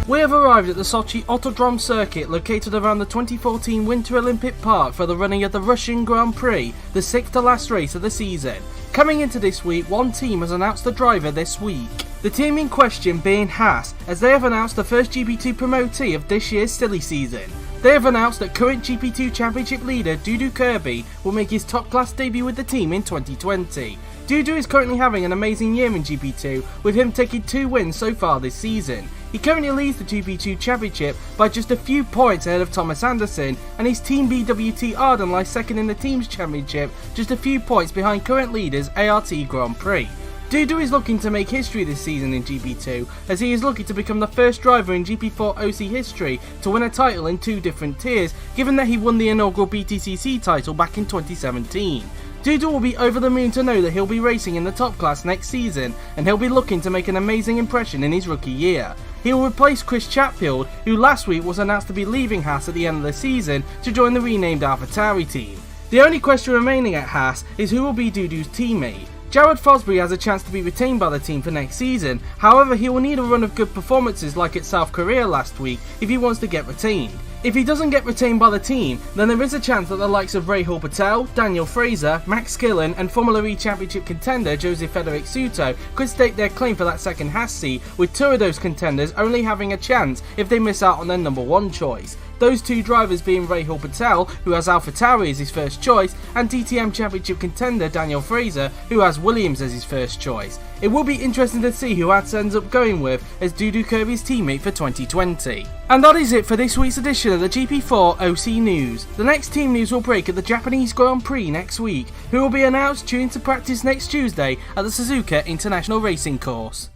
We have arrived at the Sochi Autodrome circuit located around the 2014 Winter Olympic Park for the running of the Russian Grand Prix, the 6th to last race of the season. Coming into this week, one team has announced a driver this week. The team in question being Haas, as they have announced the first GP2 promotee of this year's silly season. They have announced that current GP2 Championship leader Dudu Kirby will make his top class debut with the team in 2020. Dudu is currently having an amazing year in GP2, with him taking 2 wins so far this season. He currently leads the GP2 Championship by just a few points ahead of Thomas Anderson, and his team BWT Arden lies second in the team's championship, just a few points behind current leaders ART Grand Prix. Dudu is looking to make history this season in GP2, as he is looking to become the first driver in GP4 OC history to win a title in 2 different tiers, given that he won the inaugural BTCC title back in 2017. Dudu will be over the moon to know that he'll be racing in the top class next season, and he'll be looking to make an amazing impression in his rookie year. He will replace Chris Chatfield, who last week was announced to be leaving Haas at the end of the season to join the renamed AlphaTauri team. The only question remaining at Haas is who will be Dudu's teammate. Jared Fosbury has a chance to be retained by the team for next season, however he will need a run of good performances like at South Korea last week if he wants to get retained. If he doesn't get retained by the team, then there is a chance that the likes of Rahul Patel, Daniel Fraser, Max Skillen and Formula E Championship contender Jose Federic Suto could stake their claim for that second Haas seat, with 2 of those contenders only having a chance if they miss out on their number 1 choice. Those 2 drivers being Rahul Patel, who has AlphaTauri as his first choice, and DTM Championship contender Daniel Fraser, who has Williams as his first choice. It will be interesting to see who Haas ends up going with as Dudu Kirby's teammate for 2020. And that is it for this week's edition of the GP4 OC News. The next team news will break at the Japanese Grand Prix next week, who will be announced due into practice next Tuesday at the Suzuka International Racing Course.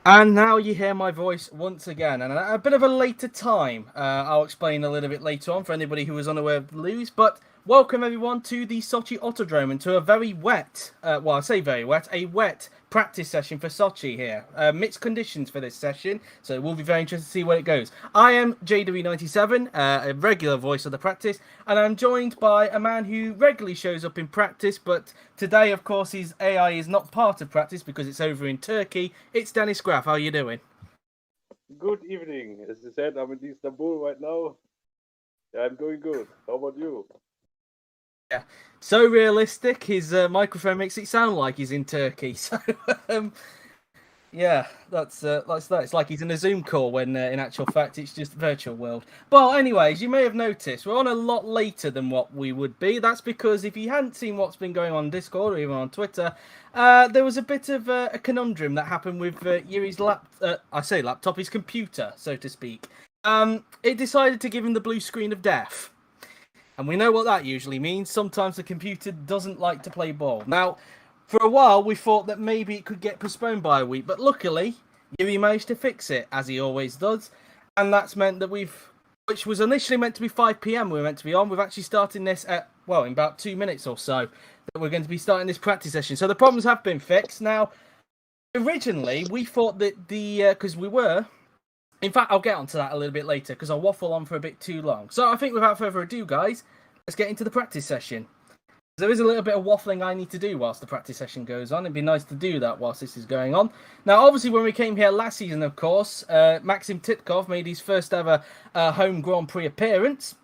And now you hear my voice once again, and at a bit of a later time. I'll explain a little bit later on for anybody who was unaware of the news, but welcome everyone to the Sochi Autodrome and to a very wet, well I say very wet, a wet practice session for Sochi here. Mixed conditions for this session, so it will be very interesting to see where it goes. I am JW97, a regular voice of the practice, and I'm joined by a man who regularly shows up in practice, but today, of course, his AI is not part of practice because it's over in Turkey. It's Dennis Graf. How are you doing? Good evening. As you said, I'm in Istanbul right now. Yeah, I'm doing good. How about you? Yeah, so realistic. His microphone makes it sound like he's in Turkey. So, yeah, that's that. It's like he's in a Zoom call when, in actual fact, it's just virtual world. Well, anyways, you may have noticed we're on a lot later than what we would be. That's because if you hadn't seen what's been going on Discord or even on Twitter, there was a bit of a conundrum that happened with Yuri's laptop, his computer, so to speak. It decided to give him the blue screen of death. And we know what that usually means. Sometimes the computer doesn't like to play ball. Now, for a while, we thought that maybe it could get postponed by a week. But luckily, Yuri managed to fix it, as he always does. And that's meant that which was initially meant to be 5 PM we were meant to be on. We've actually started this at, well, in about 2 minutes or so, that we're going to be starting this practice session. So the problems have been fixed. Now, originally, we thought that because we were... In fact, I'll get onto that a little bit later because I'll waffle on for a bit too long. So I think without further ado, guys, let's get into the practice session. There is a little bit of waffling I need to do whilst the practice session goes on. It'd be nice to do that whilst this is going on. Now, obviously, when we came here last season, of course, Maxim Titkov made his first ever home Grand Prix appearance,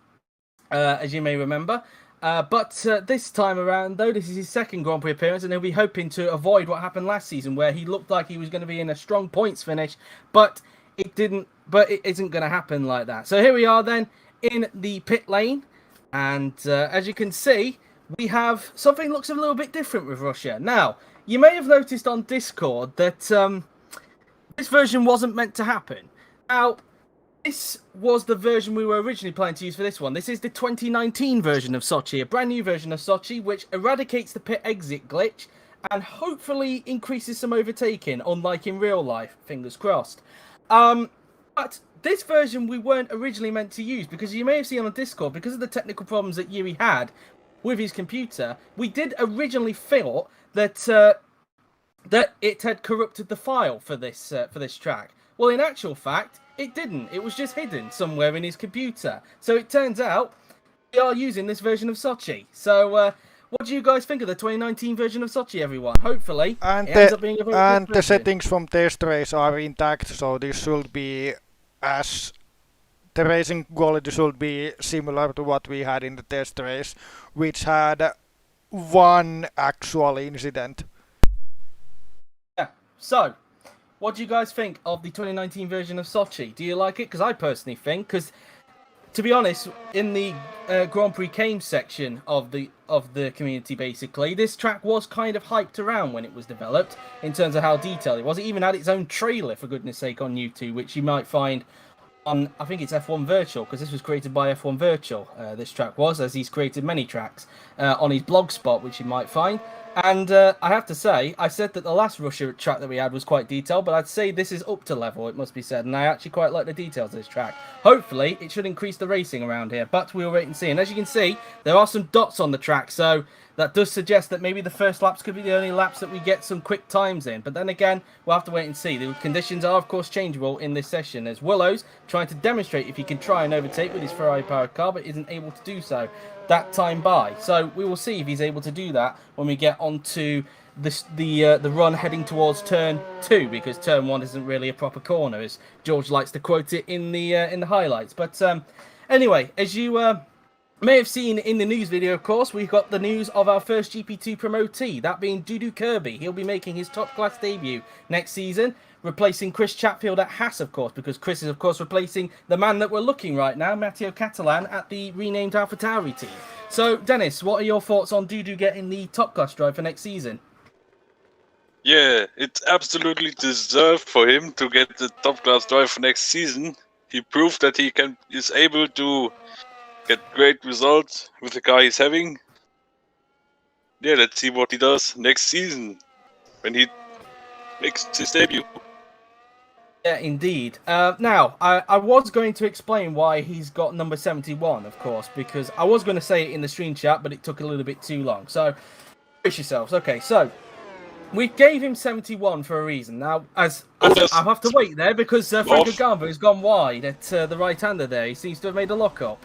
as you may remember. But this time around, though, this is his second Grand Prix appearance, and he'll be hoping to avoid what happened last season, where he looked like he was going to be in a strong points finish, but it didn't. But it isn't going to happen like that. So here we are then in the pit lane, and as you can see, we have something that looks a little bit different with Russia. Now, you may have noticed on Discord that this version wasn't meant to happen. Now, this was the version we were originally planning to use for this one. This is the 2019 version of Sochi, a brand new version of Sochi, which eradicates the pit exit glitch and hopefully increases some overtaking, unlike in real life. Fingers crossed. But this version we weren't originally meant to use, because you may have seen on Discord, because of the technical problems that Yuri had with his computer, we did originally thought that that it had corrupted the file for this track. Well, in actual fact, it didn't. It was just hidden somewhere in his computer. So it turns out we are using this version of Sochi. So what do you guys think of the 2019 version of Sochi, everyone? Hopefully, And it ends up being a very good the version. settings from test race are intact, so this should be as the racing quality should be similar to what we had in the test race, which had one actual incident. Yeah. So, what do you guys think of the 2019 version of Sochi? Do you like it? Because I personally think, because to be honest, in the Grand Prix Games section of the community, basically, this track was kind of hyped around when it was developed in terms of how detailed it was. It even had its own trailer, for goodness sake, on YouTube, which you might find on, I think it's F1 Virtual, because this was created by F1 Virtual, this track was, as he's created many tracks on his blog spot, which you might find. And I have to say, I said that the last Russia track that we had was quite detailed, but I'd say this is up to level, it must be said, and I actually quite like the details of this track. Hopefully, it should increase the racing around here, but we'll wait and see. And as you can see, there are some dots on the track, so that does suggest that maybe the first laps could be the only laps that we get some quick times in. But then again, we'll have to wait and see. The conditions are, of course, changeable in this session, as Willow's trying to demonstrate if he can try and overtake with his Ferrari-powered car, but isn't able to do so that time by. So we will see if he's able to do that when we get onto the run heading towards turn 2, because turn 1 isn't really a proper corner, as George likes to quote it in the highlights. But anyway, as you may have seen in the news video, of course, we've got the news of our first GP2 promotee, that being Dudu Kirby. He'll be making his top-class debut next season, replacing Chris Chatfield at Haas, of course, because Chris is, of course, replacing the man that we're looking right now, Matteo Catalan, at the renamed AlphaTauri team. So, Dennis, what are your thoughts on Dudu getting the top-class drive for next season? Yeah, it's absolutely deserved for him to get the top-class drive for next season. He proved that he is able to get great results with the car he's having. Yeah, let's see what he does next season when he makes his debut. Yeah, indeed. Now, I was going to explain why he's got number 71, of course, because I was going to say it in the stream chat, but it took a little bit too long. So, brace yourselves. Okay, so we gave him 71 for a reason. Now, I have to wait there because Franco Gamba has gone wide at the right-hander there. He seems to have made a lock-up.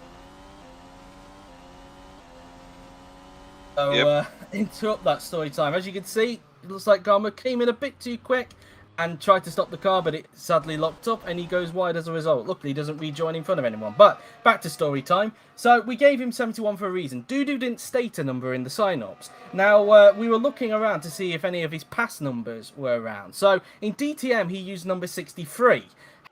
So, interrupt that story time. As you can see, it looks like Gamba came in a bit too quick and tried to stop the car, but it sadly locked up, and he goes wide as a result. Luckily, he doesn't rejoin in front of anyone. But back to story time. So we gave him 71 for a reason. Dudu didn't state a number in the sign-ups. Now, we were looking around to see if any of his past numbers were around. So in DTM, he used number 63.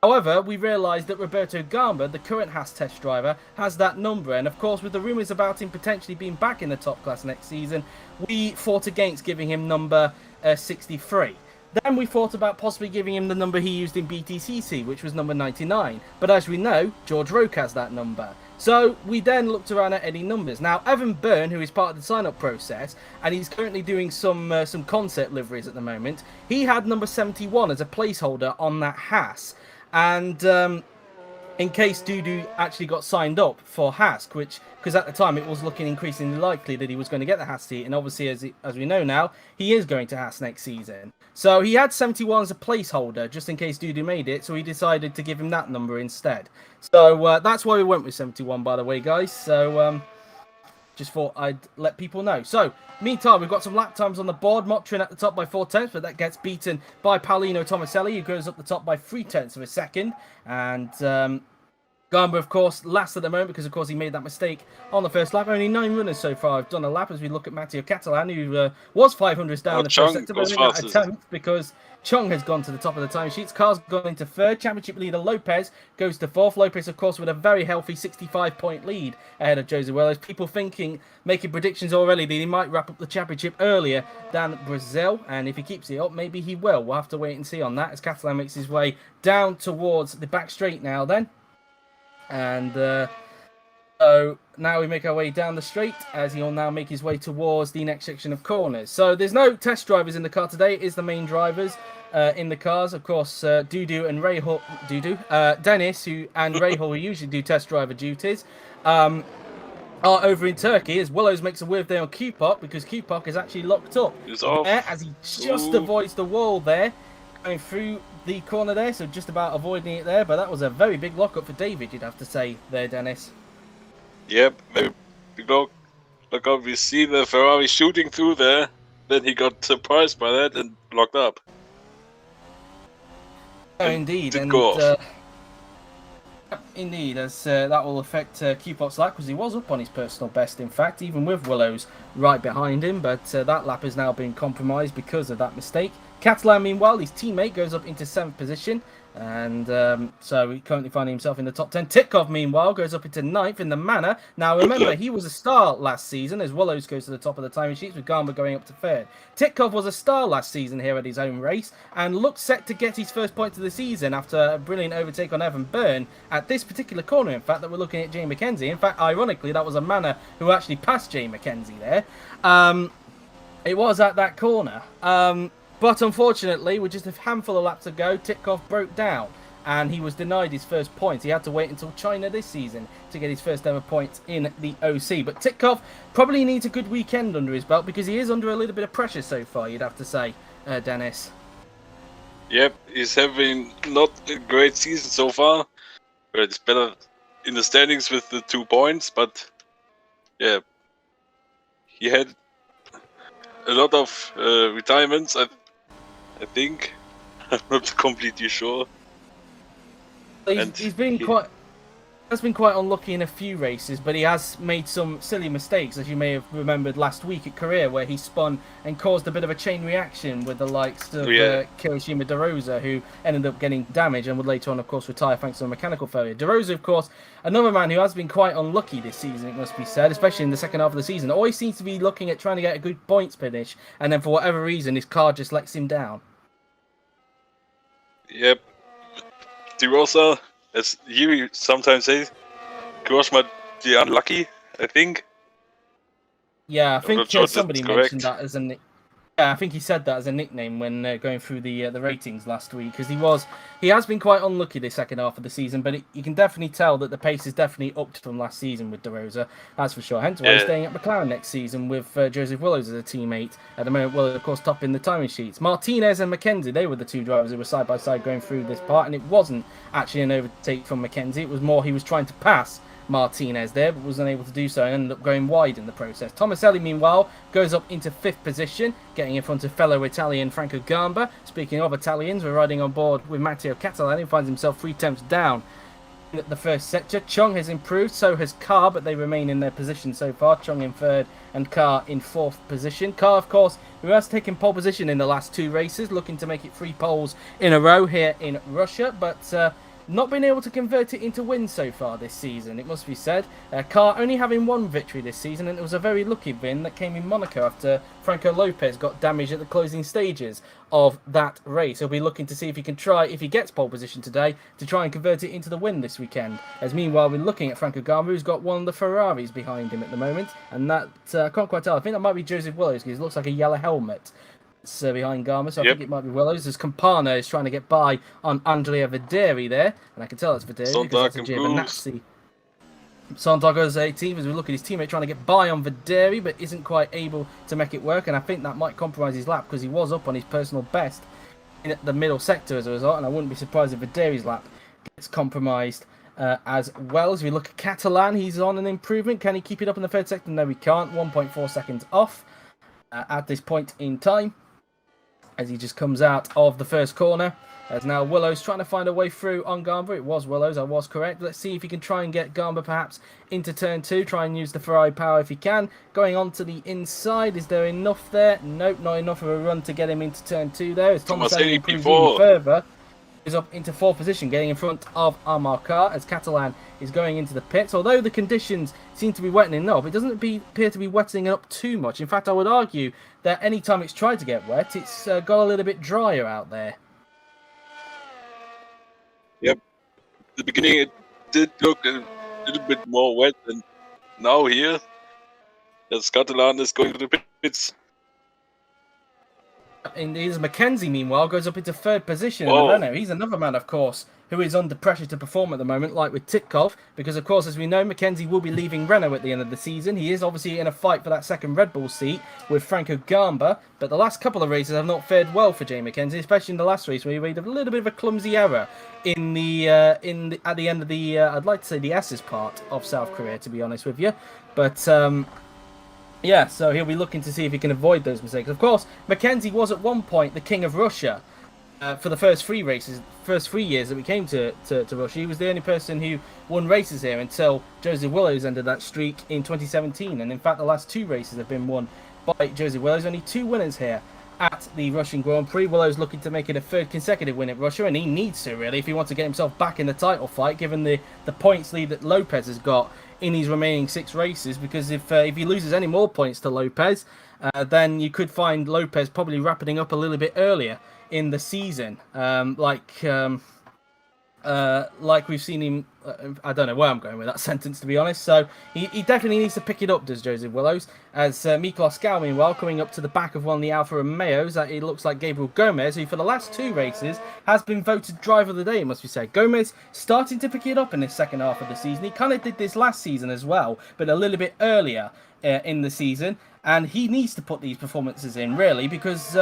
However, we realised that Roberto Gamba, the current Haas test driver, has that number. And of course, with the rumours about him potentially being back in the top class next season, we fought against giving him number 63. Then we thought about possibly giving him the number he used in BTCC, which was number 99. But as we know, George Roque has that number. So we then looked around at any numbers. Now, Evan Byrne, who is part of the sign-up process, and he's currently doing some concept liveries at the moment, he had number 71 as a placeholder on that Haas. And in case Dudu actually got signed up for Haas, because at the time it was looking increasingly likely that he was going to get the Haas seat, and obviously as we know now, he is going to Haas next season. So he had 71 as a placeholder just in case Dudu made it, so he decided to give him that number instead. So that's why we went with 71, by the way, guys. So just thought I'd let people know. So, meantime, we've got some lap times on the board. Motrin at the top by 4/10, but that gets beaten by Paolino Tomaselli, who goes up the top by 3/10 of a second. And Gamba, of course, last at the moment because, of course, he made that mistake on the first lap. Only 9 runners so far have done a lap as we look at Matteo Catalan, who was 500s down the first sector, but only a 10th because Chong has gone to the top of the timesheets. Carr's gone into third. Championship leader Lopez goes to fourth. Lopez, of course, with a very healthy 65-point lead ahead of Jose Wells. People making predictions already that he might wrap up the championship earlier than Brazil. And if he keeps it up, maybe he will. We'll have to wait and see on that as Catalan makes his way down towards the back straight now then. And so now we make our way down the straight as he'll now make his way towards the next section of corners. So there's no test drivers in the car today. It is the main drivers. in the cars. Of course, Dudu and Dennis, and Rahul, who usually do test driver duties, are over in Turkey as Willows makes a weird day on Q-Pop because Q-Pop is actually locked up He's off. there as he just avoids the wall there, going through the corner there, so just about avoiding it there. But that was a very big lockup for David, you'd have to say there, Dennis. Yep, very big look up. We see the Ferrari shooting through there. Then he got surprised by that and locked up. Oh, And indeed, did and go off. indeed, as that will affect Q-Pop's lap because he was up on his personal best, in fact, even with Willows right behind him. But that lap has now been compromised because of that mistake. Catalan, meanwhile, his teammate goes up into 7th position, and so he currently finding himself in the top 10. Titkov, meanwhile, goes up into 9th in the manner. Now, remember, he was a star last season as Willows goes to the top of the timing sheets with Garma going up to 3rd. Titkov was a star last season here at his own race and looked set to get his first points of the season after a brilliant overtake on Evan Byrne at this particular corner, in fact, that we're looking at Jay McKenzie. In fact, ironically, that was a manner who actually passed Jay McKenzie there. It was at that corner. But unfortunately, with just a handful of laps to go, Titkov broke down and he was denied his first points. He had to wait until China this season to get his first ever points in the OC. But Titkov probably needs a good weekend under his belt because he is under a little bit of pressure so far, you'd have to say, Dennis. Yep, he's having not a great season so far. But it's better in the standings with the 2 points, but yeah, he had a lot of retirements, I think. I'm not completely sure. He's been quite unlucky in a few races, but he has made some silly mistakes, as you may have remembered last week at Korea, where he spun and caused a bit of a chain reaction with the likes of Kirishima DeRosa, who ended up getting damaged and would later on, of course, retire thanks to a mechanical failure. DeRosa, of course, another man who has been quite unlucky this season, it must be said, especially in the second half of the season. Always seems to be looking at trying to get a good points finish, and then for whatever reason, his car just lets him down. Yep. DeRosa, as you sometimes say, Grossman the unlucky, I think. Yeah, I think sure somebody that's mentioned correct. that as a yeah, I think he said that as a nickname when going through the ratings last week, because he has been quite unlucky this second half of the season, but you can definitely tell that the pace is definitely upped from last season with DeRosa, that's for sure. Hence why he's staying at McLaren next season with Joseph Willows as a teammate. At the moment, Willows, of course, topping the timing sheets. Martinez and McKenzie, they were the two drivers who were side by side going through this part, and it wasn't actually an overtake from McKenzie. It was more he was trying to pass Martinez there, but was unable to do so and ended up going wide in the process. Tomaselli, meanwhile, goes up into 5th position, getting in front of fellow Italian Franco Gamba. Speaking of Italians, we're riding on board with Matteo Catalan, who finds himself 3 tenths down in the first sector. Chung has improved, so has Carr, but they remain in their position so far. Chung in 3rd and Carr in 4th position. Carr, of course, who has taken pole position in the last 2 races, looking to make it 3 poles in a row here in Russia, but not been able to convert it into wins so far this season, it must be said. Carr only having 1 victory this season, and it was a very lucky win that came in Monaco after Franco Lopez got damaged at the closing stages of that race. He'll be looking to see if he can try, if he gets pole position today, to try and convert it into the win this weekend. As meanwhile, we're looking at Franco Gamba, who's got one of the Ferraris behind him at the moment, and that, I can't quite tell, I think that might be Joseph Willows, because it looks like a yellow helmet. Behind Garma, so I think it might be Willows, as Campana is trying to get by on Andrea Videri there, and I can tell it's Videri because that's a Giovinazzi. Sondago's 18th as we look at his teammate trying to get by on Videri, but isn't quite able to make it work, and I think that might compromise his lap because he was up on his personal best in the middle sector as a result, and I wouldn't be surprised if Videri's lap gets compromised as well. As we look at Catalan, he's on an improvement. Can he keep it up in the 3rd sector? No, he can't. 1.4 seconds off at this point in time, as he just comes out of the first corner. As now Willows trying to find a way through on Gamba. It was Willows, I was correct. Let's see if he can try and get Gamba perhaps into turn 2. Try and use the Ferrari power if he can. Going on to the inside. Is there enough there? Nope, not enough of a run to get him into turn 2 there. As Thomas improves even further. Is up into 4th position, getting in front of Amar Kar as Catalan is going into the pits. Although the conditions seem to be wetting up, it doesn't appear to be wetting up too much. In fact, I would argue that any time it's tried to get wet, it's got a little bit drier out there. Yep. At the beginning, it did look a little bit more wet than now here, as Catalan is going to the pits. And here's Mackenzie, meanwhile, goes up into third position in the Whoa. Renault. He's another man, of course, who is under pressure to perform at the moment, like with Titkov, because, of course, as we know, Mackenzie will be leaving Renault at the end of the season. He is obviously in a fight for that second Red Bull seat with Franco Gamba, but the last couple of races have not fared well for Jay Mackenzie, especially in the last race where he made a little bit of a clumsy error at the end of the I'd like to say the S's part of South Korea, to be honest with you, but yeah, so he'll be looking to see if he can avoid those mistakes. Of course, Mackenzie was at one point the king of Russia for the first 3 years that we came to Russia. He was the only person who won races here until Joseph Willows ended that streak in 2017. And in fact, the last 2 races have been won by Joseph Willows. Only 2 winners here at the Russian Grand Prix. Willows looking to make it a 3rd consecutive win at Russia, and he needs to, really, if he wants to get himself back in the title fight, given the points lead that Lopez has got in his remaining 6 races, because if he loses any more points to Lopez, then you could find Lopez probably wrapping up a little bit earlier in the season, like we've seen him. I don't know where I'm going with that sentence, to be honest. So he definitely needs to pick it up, does Joseph Willows, as Miklos Gal, meanwhile, coming up to the back of one of the Alfa Romeos. It looks like Gabriel Gomez, who for the last 2 races has been voted driver of the day, it must be said. Gomez starting to pick it up in this second half of the season. He kind of did this last season as well, but a little bit earlier in the season, and he needs to put these performances in, really, because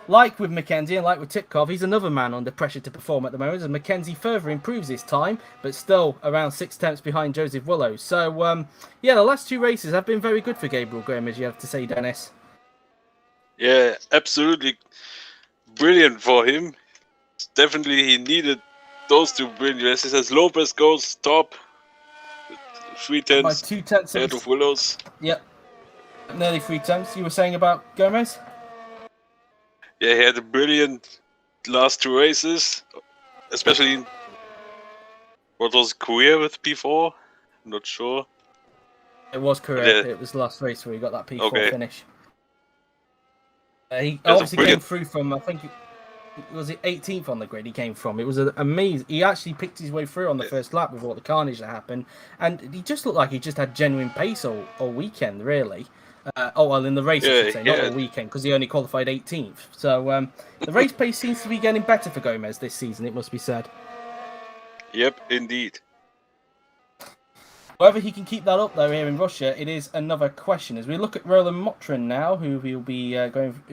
like with Mackenzie and like with Titkov, he's another man under pressure to perform at the moment, as Mackenzie further improves his time, but still around 6 tenths behind Joseph Willows. So, yeah, the last 2 races have been very good for Gabriel Gomez, you have to say, Dennis. Yeah, absolutely brilliant for him. Definitely he needed those 2 brilliant races. As Lopez goes top, 3 tenths By 2 tenths ahead of Willows. Yep, nearly 3 tenths. You were saying about Gomez? Yeah, he had a brilliant last 2 races, especially in, what was Korea with P4? I'm not sure. It was correct. Yeah. It was the last race where he got that P4 finish. He That's obviously came through from, I think, was it 18th on the grid he came from. It was amazing. He actually picked his way through on the first lap with all the carnage that happened. And he just looked like he just had genuine pace all weekend, really. In the race, I should say, not all weekend, because he only qualified 18th. So the race pace seems to be getting better for Gomez this season, it must be said. Yep, indeed. Whether he can keep that up, though, here in Russia, it is another question. As we look at Roland Motrin now, who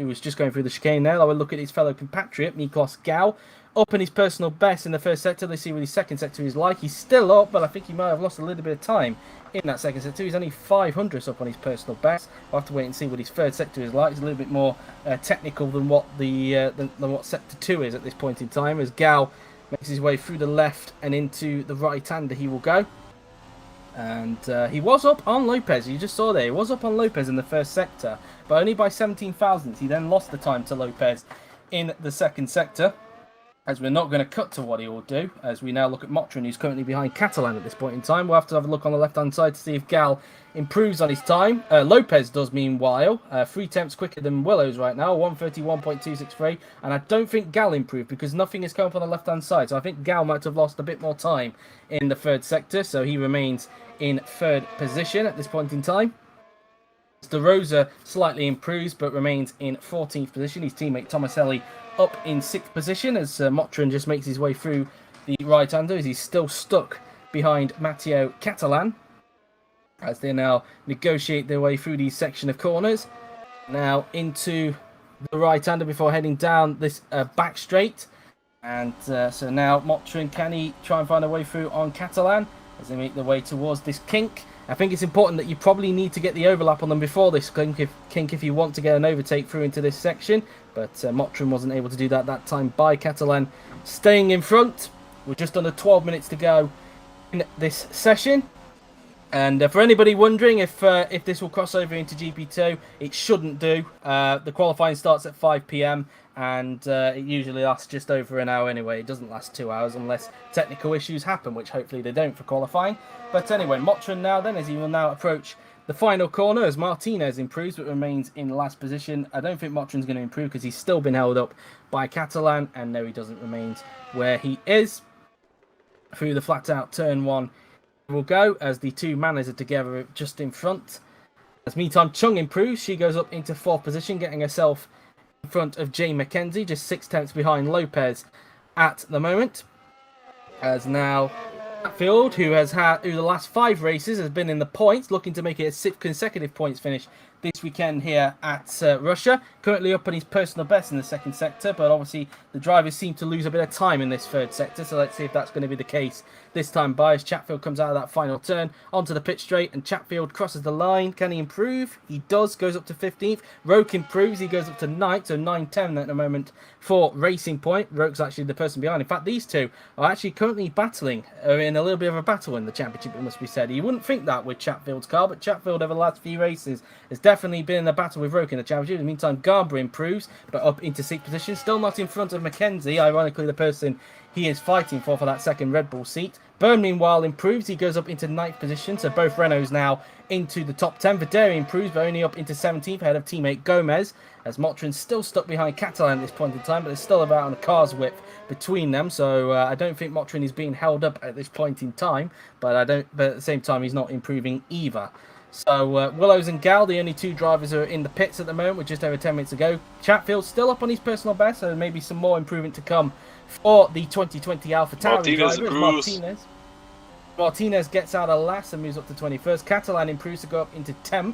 was just going through the chicane now, I will look at his fellow compatriot, Miklos Gal, up in his personal best in the first sector. Let's see what his second sector is like. He's still up, but I think he might have lost a little bit of time in that second sector. He's only 500ths up on his personal best. We'll have to wait and see what his third sector is like. It's a little bit more technical than what than what sector 2 is at this point in time. As Gal makes his way through the left and into the right-hander, he will go. And he was up on Lopez. You just saw there. He was up on Lopez in the first sector, but only by 17 thousandths. He then lost the time to Lopez in the second sector. As we're not going to cut to what he will do, as we now look at Motrin, who's currently behind Catalan at this point in time. We'll have to have a look on the left-hand side to see if Gal improves on his time. Lopez does, meanwhile, 3 tenths quicker than Willows right now, 1:31.263. And I don't think Gal improved because nothing has come up on the left-hand side. So I think Gal might have lost a bit more time in the third sector. So he remains in third position at this point in time. De Rosa slightly improves but remains in 14th position. His teammate Tomaselli up in 6th position as Motrin just makes his way through the right-hander as he's still stuck behind Matteo Catalan as they now negotiate their way through these section of corners. Now into the right-hander before heading down this back straight. And so now Motrin, can he try and find a way through on Catalan as they make their way towards this kink? I think it's important that you probably need to get the overlap on them before this kink if you want to get an overtake through into this section. But Motrin wasn't able to do that time by Catalan staying in front. We're just under 12 minutes to go in this session. And for anybody wondering if this will cross over into GP2, it shouldn't do. The qualifying starts at 5 p.m. and it usually lasts just over an hour anyway. It doesn't last 2 hours unless technical issues happen, which hopefully they don't for qualifying. But anyway, Motrin now then, as he will now approach the final corner as Martinez improves but remains in last position. I don't think Motrin's going to improve because he's still been held up by Catalan, and no, he doesn't remain where he is. Through the flat out turn 1 will go as the two manners are together just in front. As meantime, Chung improves. She goes up into 4th position, getting herself in in front of Jay McKenzie, just 6 tenths behind Lopez at the moment. As now Hatfield, who the last 5 races has been in the points, looking to make it a 6 consecutive points finish this weekend here at Russia. Currently up on his personal best in the second sector, but obviously the drivers seem to lose a bit of time in this third sector, so let's see if that's going to be the case this time by as Chatfield comes out of that final turn onto the pit straight and Chatfield crosses the line. Can he improve? He does, goes up to 15th. Roke improves, he goes up to 9th, so 9-10 at the moment for Racing Point. Roke's actually the person behind. In fact, these two are actually currently battling, in a little bit of a battle in the championship, it must be said. You wouldn't think that with Chatfield's car, but Chatfield over the last few races has definitely been in a battle with Roke in the championship. In the meantime, Garber improves, but up into 6th position, still not in front of McKenzie, ironically the person he is fighting for that second Red Bull seat. Byrne, meanwhile, improves. He goes up into 9th position, so both Renaults now into the top 10. Videri improves, but only up into 17th, ahead of teammate Gomez, as Motrin's still stuck behind Catalan at this point in time, but there's still about on a car's width between them, so I don't think Motrin is being held up at this point in time, but at the same time, he's not improving either. So Willows and Gal, the only 2 drivers who are in the pits at the moment with just over 10 minutes to go. Chatfield still up on his personal best, so maybe some more improvement to come for the 2020 AlphaTauri driver. Martinez gets out of last and moves up to 21st. Catalan improves to go up into 10th.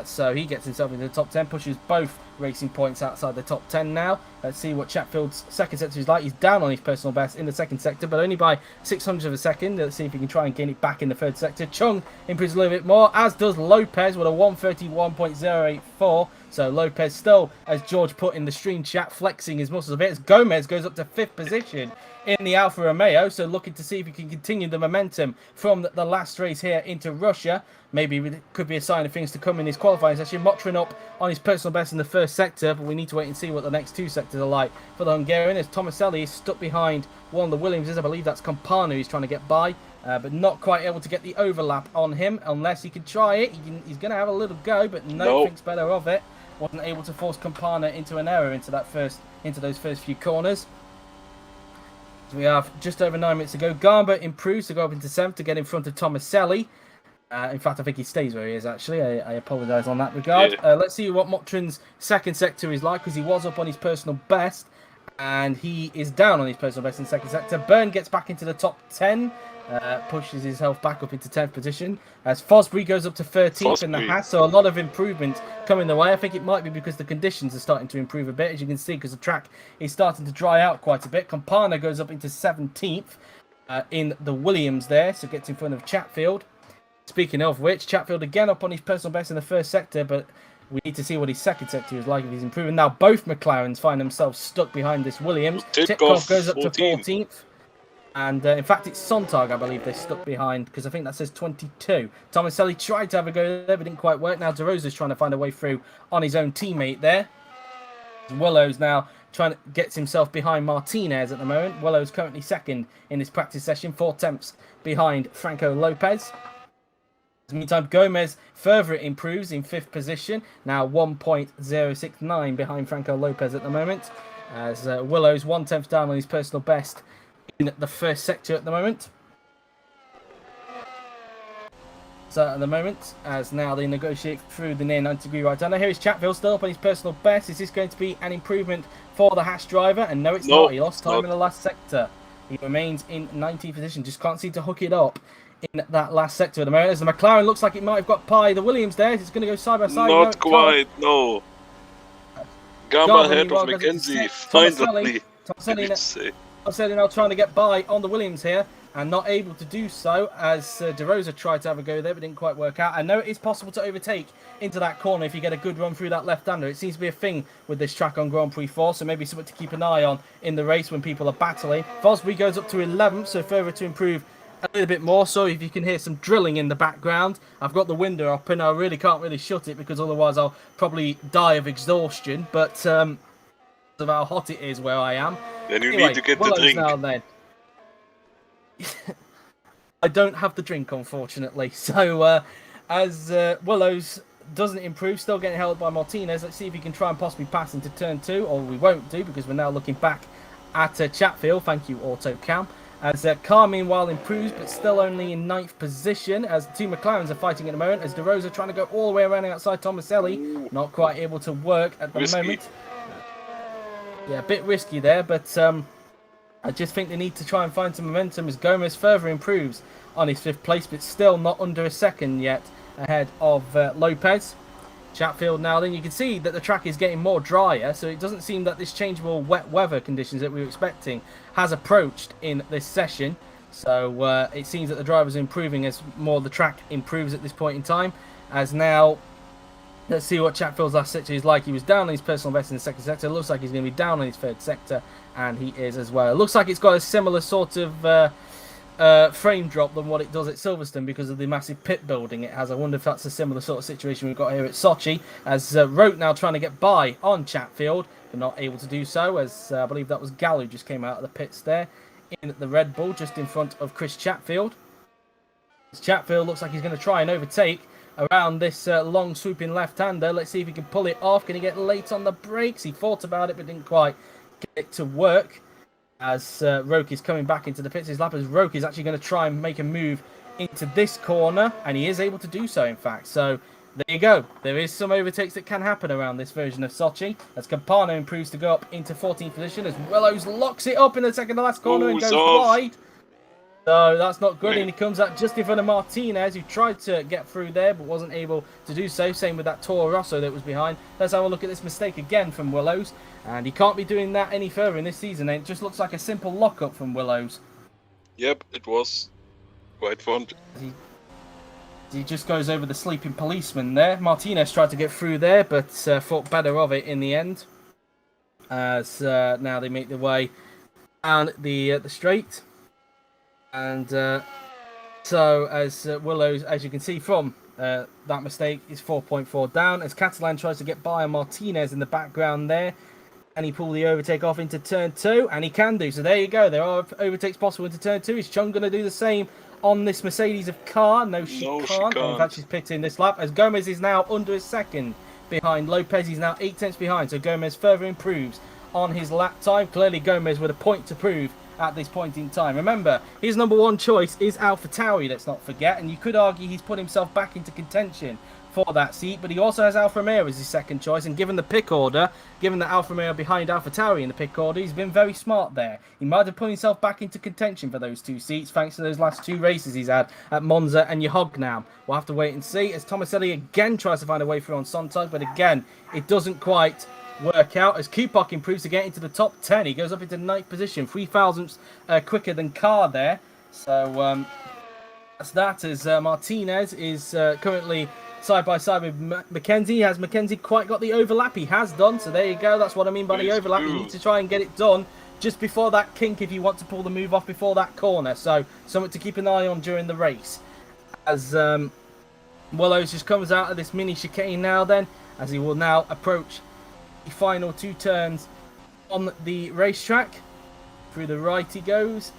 So he gets himself into the top 10, pushes both Racing Points outside the top 10 now. Let's see what Chatfield's second sector is like. He's down on his personal best in the second sector, but only by 600 of a second. Let's see if he can try and gain it back in the third sector. Chung improves a little bit more, as does Lopez with a 131.084. So Lopez still, as George put in the stream chat, flexing his muscles a bit, as Gomez goes up to 5th position in the Alfa Romeo, so looking to see if he can continue the momentum from the last race here into Russia. Maybe it could be a sign of things to come in his qualifying session. Motrin up on his personal best in the first sector, but we need to wait and see what the next 2 sectors are like for the Hungarian, as Tomaselli is stuck behind one of the Williamses. I believe that's Campana who's trying to get by, but not quite able to get the overlap on him, unless he can try it. He's going to have a little go, but no thinks better of it. Wasn't able to force Campana into an error into those first few corners. So we have just over 9 minutes to go. Garber improves to go up into 7th to get in front of Tomaselli. In fact, I think he stays where he is, actually. I apologise on that regard. Yeah. Let's see what Motrin's second sector is like, because he was up on his personal best, and he is down on his personal best in second sector. Byrne gets back into the top 10, pushes himself back up into 10th position, as Fosbury goes up to 13th in the Haas, so a lot of improvement coming the way. I think it might be because the conditions are starting to improve a bit, as you can see, because the track is starting to dry out quite a bit. Campana goes up into 17th in the Williams there, so gets in front of Chatfield. Speaking of which, Chatfield again up on his personal best in the first sector, but we need to see what his second sector is like if he's improving. Now both McLarens find themselves stuck behind this Williams. Titkoff goes up to 14th. And in fact, it's Sontag, I believe, they're stuck behind, because I think that says 22. Tomaselli tried to have a go there, but didn't quite work. Now De Rosa's trying to find a way through on his own teammate there. Willow's now trying to get himself behind Martinez at the moment. Willow's currently second in this practice session, 4 tenths behind Franco Lopez. In the meantime, Gomez further improves in 5th position, now 1.069 behind Franco Lopez at the moment, as Willow's 1 tenth down on his personal best in the first sector at the moment. So at the moment, as now they negotiate through the near 90-degree right-hander. Here is Chatfield still up on his personal best. Is this going to be an improvement for the Haas driver? And no, it's not. He lost time in the last sector. He remains in 19th position. Just can't seem to hook it up in that last sector at the moment. As the McLaren looks like it might have got by the Williams there. It's going to go side by side. Not quite, no. Gamma ahead of McKenzie, finally. Tomaselli now trying to get by on the Williams here, and not able to do so, as De Rosa tried to have a go there, but didn't quite work out. I know it is possible to overtake into that corner if you get a good run through that left-hander. It seems to be a thing with this track on Grand Prix 4, so maybe something to keep an eye on in the race when people are battling. Fosbury goes up to 11th, so further to improve a little bit more. So if you can hear some drilling in the background, I've got the window up and I really can't shut it, because otherwise I'll probably die of exhaustion, but of how hot it is where I am. Then you need to get the drink. Now, then. I don't have the drink, unfortunately. So as Willows doesn't improve, still getting held by Martinez. Let's see if he can try and possibly pass into turn 2, or we won't do, because we're now looking back at Chatfield. Thank you, AutoCam. As Carr, meanwhile, improves, but still only in 9th position, as the 2 McLarens are fighting at the moment, as De Rosa trying to go all the way around outside Tomaselli. Not quite able to work at the moment. Yeah, a bit risky there, but I just think they need to try and find some momentum as Gomez further improves on his 5th place, but still not under a second yet ahead of Lopez. Chatfield now, then you can see that the track is getting more drier, so it doesn't seem that this changeable wet weather conditions that we were expecting has approached in this session. So it seems that the drivers are improving as more of the track improves at this point in time. As now, let's see what Chatfield's last sector is like. He was down on his personal best in the 2nd sector. It looks like he's going to be down on his 3rd sector, and he is as well. It looks like it's got a similar sort of frame drop than what it does at Silverstone because of the massive pit building it has. I wonder if that's a similar sort of situation we've got here at Sochi, as Rote now trying to get by on Chatfield, but not able to do so, as I believe that was Gal who just came out of the pits there in the Red Bull, just in front of Chris Chatfield. Chatfield looks like he's going to try and overtake around this long swooping left-hander. Let's see if he can pull it off. Can he get late on the brakes? He thought about it but didn't quite get it to work, as Roke is coming back into the pits. His lap as Roke is actually going to try and make a move into this corner, and he is able to do so, in fact. So there you go. There is some overtakes that can happen around this version of Sochi, as Campano improves to go up into 14th position, as Willows locks it up in the second to last corner and goes wide. So that's not good, and he comes out just in front of Martinez, who tried to get through there but wasn't able to do so. Same with that Toro Rosso that was behind. Let's have a look at this mistake again from Willows, and he can't be doing that any further in this season. It just looks like a simple lock-up from Willows. Yep, it was quite fun. He just goes over the sleeping policeman there. Martinez tried to get through there, but thought better of it in the end. As now they make their way down the straight. And so as Willows, as you can see from that mistake, is 4.4 down. As Catalan tries to get by on Martinez in the background there. And he pull the overtake off into turn 2, and he can do. So there you go. There are overtakes possible into turn 2. Is Chung going to do the same on this Mercedes of car? No, she can't. In fact, she's pitting this lap, as Gomez is now under a second behind Lopez. He's now 8 tenths behind, so Gomez further improves on his lap time. Clearly, Gomez with a point to prove at this point in time. Remember, his number 1 choice is AlphaTauri, let's not forget, and you could argue he's put himself back into contention for that seat, but he also has Alfa Romeo as his second choice, and given the pick order, given that Alfa Romeo behind AlphaTauri in the pick order, he's been very smart there. He might have put himself back into contention for those 2 seats thanks to those last 2 races he's had at Monza and Yehognam. We'll have to wait and see as Tomaselli again tries to find a way through on Sontag, but again, it doesn't quite work out as Kupok improves to get into the top 10. He goes up into 9th position, 3 thousandths quicker than Carr there. So that's that, as Martinez is currently side by side with Mackenzie. Has Mackenzie quite got the overlap? He has done, so there you go. That's what I mean by the overlap. You need to try and get it done just before that kink if you want to pull the move off before that corner. So something to keep an eye on during the race. As Willows just comes out of this mini chicane now then, as he will now approach the final 2 turns on the racetrack. Through the right he goes,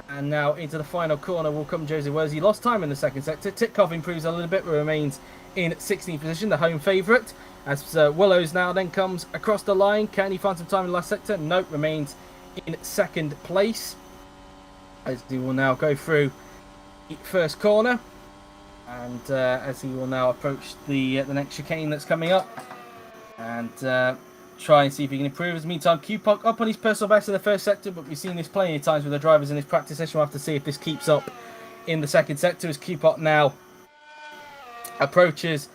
and now into the final corner will come Jose Wells. He lost time in the 2nd sector. Titkov improves a little bit, but remains in 16th position, the home favourite. As Willows now then comes across the line. Can he find some time in the last sector? Nope, remains in 2nd place. As he will now go through the first corner, and as he will now approach the next chicane that's coming up, and try and see if he can improve. In the meantime, Kupok up on his personal best in the 1st sector, but we've seen this plenty of times with the drivers in this practice session. We'll have to see if this keeps up in the 2nd sector, as Kupok now approaches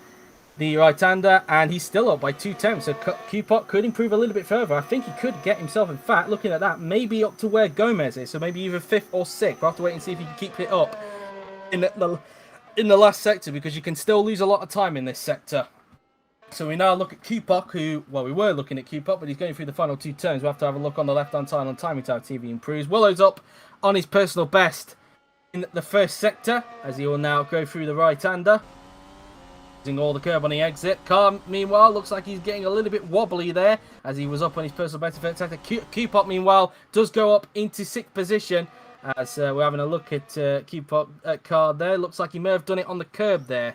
the right-hander, and he's still up by 2 tenths, so Kupok could improve a little bit further. I think he could get himself, in fact, looking at that, maybe up to where Gomez is, so maybe either 5th or 6th. We'll have to wait and see if he can keep it up in the last sector, because you can still lose a lot of time in this sector. So we now look at Kupok, who, well, we were looking at Kupok, but he's going through the final 2 turns. We'll have to have a look on the left-hand side on Timing Tower TV improves. Willow's up on his personal best in the 1st sector, as he will now go through the right-hander, using all the curb on the exit. Carr, meanwhile, looks like he's getting a little bit wobbly there, as he was up on his personal best in the 1st sector. Kupok, meanwhile, does go up into 6th position, as we're having a look at Kupok Carr there. Looks like he may have done it on the curb there.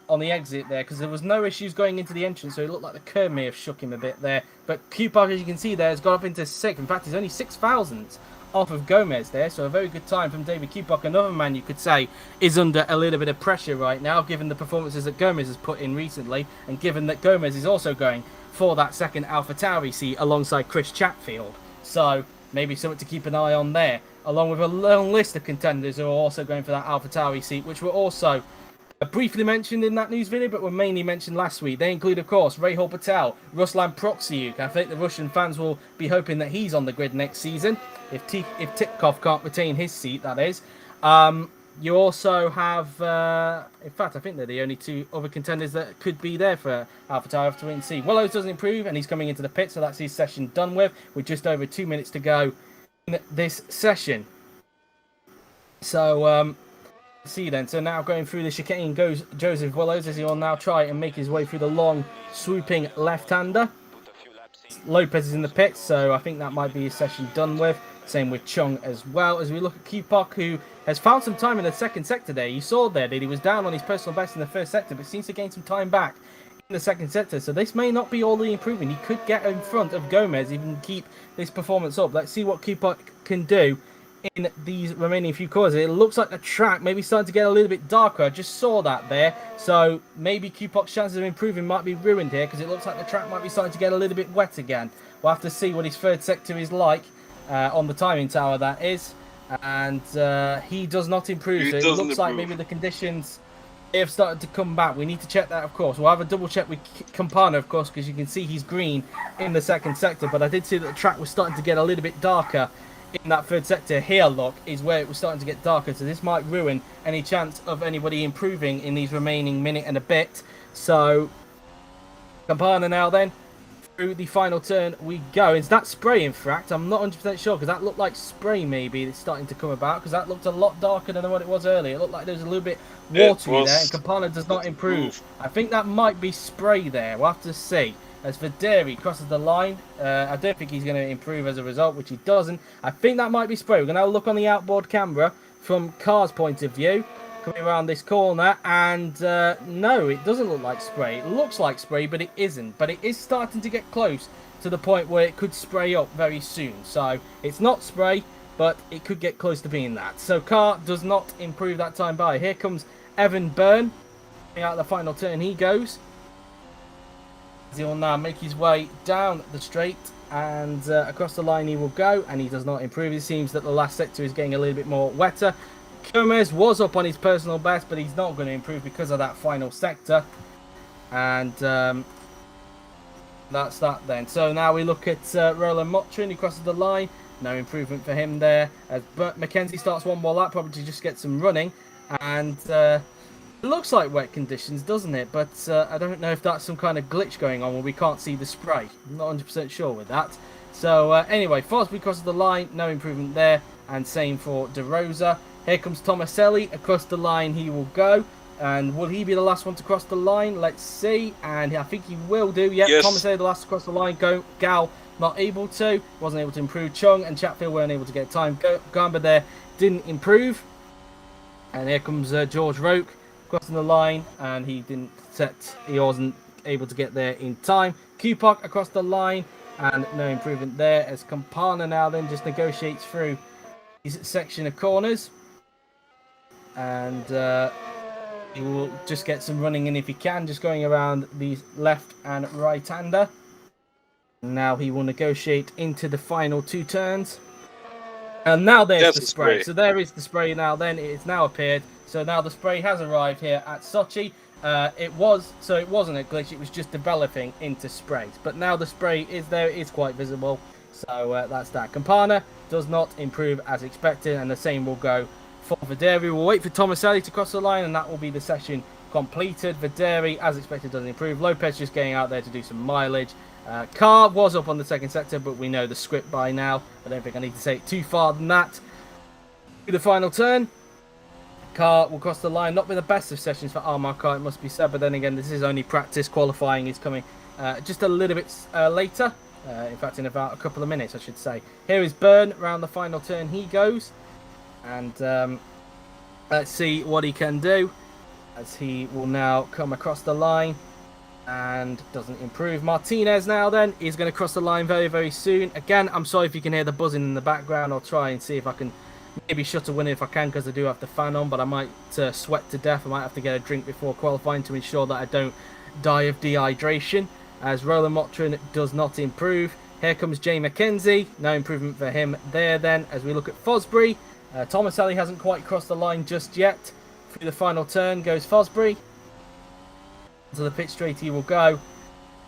On the exit there, because there was no issues going into the entrance, so it looked like the curb may have shook him a bit there. But Kupok, as you can see there, has got up into 6th. In fact, he's only 6 thousandths off of Gomez there, so a very good time from David Kupok, another man you could say is under a little bit of pressure right now, given the performances that Gomez has put in recently, and given that Gomez is also going for that second AlphaTauri seat alongside Chris Chatfield. So maybe something to keep an eye on there, along with a long list of contenders who are also going for that AlphaTauri seat, which were also briefly mentioned in that news video, but were mainly mentioned last week. They include, of course, Rahul Patel, Ruslan Proksiuk. I think the Russian fans will be hoping that he's on the grid next season, if Titkov can't retain his seat, that is. You also have, in fact, I think they're the only two other contenders that could be there for AlphaTauri after wait and see. Willows doesn't improve, and he's coming into the pit, so that's his session done with just over 2 minutes to go in this session. So, see then, so now going through the chicane goes Joseph Willows, as he'll now try and make his way through the long, swooping left-hander. Lopez is in the pits, so I think that might be his session done with. Same with Chung as well. As we look at Kupok, who has found some time in the second sector there. You saw there that he was down on his personal best in the first sector, but seems to gain some time back in the second sector. So this may not be all the improvement. He could get in front of Gomez, even keep this performance up. Let's see what Kupok can do in these remaining few corners. It looks like the track maybe starting to get a little bit darker. I just saw that there. So maybe Kupok's chances of improving might be ruined here, because it looks like the track might be starting to get a little bit wet again. We'll have to see what his third sector is like on the timing tower, that is. And he does not improve. So it looks like maybe the conditions have started to come back. We need to check that, of course. We'll have a double check with Campana, of course, because you can see he's green in the second sector. But I did see that the track was starting to get a little bit darker in that third sector. Here, look, is where it was starting to get darker. So this might ruin any chance of anybody improving in these remaining minute and a bit. So Campana now then. Through the final turn we go. Is that spray, in fact? I'm not 100% sure, because that looked like spray maybe that's starting to come about, because that looked a lot darker than what it was earlier. It looked like there was a little bit watery there, and Campana does not improve. I think that might be spray there. We'll have to see. As Videri crosses the line, I don't think he's going to improve as a result, which he doesn't. I think that might be spray. We're going to have a look on the outboard camera from Car's point of view, coming around this corner, and no, it doesn't look like spray. It looks like spray, but it isn't. But it is starting to get close to the point where it could spray up very soon. So it's not spray, but it could get close to being that. So Car does not improve that time by. Here comes Evan Byrne. Out the final turn he goes. He'll now make his way down the straight, and across the line he will go, and he does not improve. It seems that the last sector is getting a little bit more wetter. Gomez was up on his personal best, but he's not going to improve because of that final sector. And that's that then. So now we look at Roland Motrin, who crosses the line. No improvement for him there. As Mackenzie starts one more lap, probably to just get some running. And it looks like wet conditions, doesn't it? But I don't know if that's some kind of glitch going on where we can't see the spray. I'm not 100% sure with that. So anyway, Fosbury crosses the line. No improvement there. And same for De Rosa. Here comes Tomaselli. Across the line he will go. And will he be the last one to cross the line? Let's see. And I think he will do. Yep, yes. Tomaselli the last to cross the line. Gal not able to. Wasn't able to improve. Chung and Chatfield weren't able to get time. Gamba there didn't improve. And here comes George Roke crossing the line. And he wasn't able to get there in time. Kupok across the line. And no improvement there. As Campana now then just negotiates through his section of corners. And he will just get some running in if he can, just going around the left and right hander. Now he will negotiate into the final two turns. And now there's the spray. So there is the spray now then. It has now appeared. So now the spray has arrived here at Sochi. It wasn't a glitch, it was just developing into sprays. But now the spray is there, it is quite visible. So that's that. Campana does not improve as expected, and the same will go for Videri. We'll wait for Tomaselli to cross the line, and that will be the session completed. Videri, as expected, doesn't improve. Lopez just getting out there to do some mileage. Carr was up on the second sector, but we know the script by now. I don't think I need to say it too far than that. The final turn. Carr will cross the line. Not been the best of sessions for Armand Carr, it must be said, but then again, this is only practice. Qualifying is coming just a little bit later. In fact, in about a couple of minutes, I should say. Here is Byrne. Round the final turn he goes. And let's see what he can do, as he will now come across the line. and doesn't improve. Martinez now then is going to cross the line very, very soon. Again, I'm sorry if you can hear the buzzing in the background. I'll try and see if I can maybe shut a window if I can, because I do have the fan on, but I might sweat to death. I might have to get a drink before qualifying to ensure that I don't die of dehydration, as Roland Motrin does not improve. Here comes Jay McKenzie. No improvement for him there then. As we look at Fosbury, Tomaselli hasn't quite crossed the line just yet. Through the final turn goes Fosbury. To the pit straight he will go.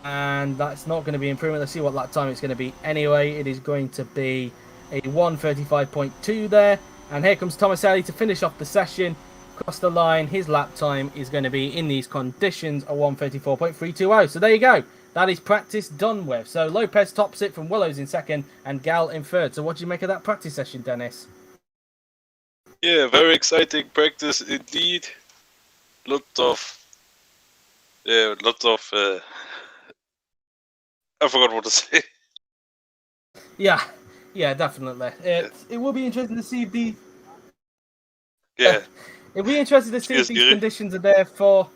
And that's not going to be improvement. Let's see what lap time it's going to be. Anyway, it is going to be a 1:35.2 there. And here comes Tomaselli to finish off the session. Across the line, his lap time is going to be, in these conditions, a 1:34.320. So there you go. That is practice done with. So Lopez tops it from Willows in second and Gal in third. So what do you make of that practice session, Dennis? Yeah, very exciting practice indeed. Lots of I forgot what to say. Yeah, definitely. It will be interesting to see if the it'll be interesting to see if these conditions are there for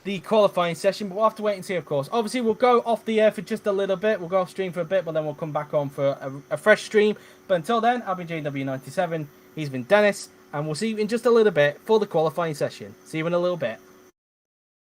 the qualifying session, but we'll have to wait and see, of course. Obviously, we'll go off the air for just a little bit. We'll go off stream for a bit, but then we'll come back on for a fresh stream. But until then, I've been JW97. He's been Dennis, and we'll see you in just a little bit for the qualifying session. See you in a little bit.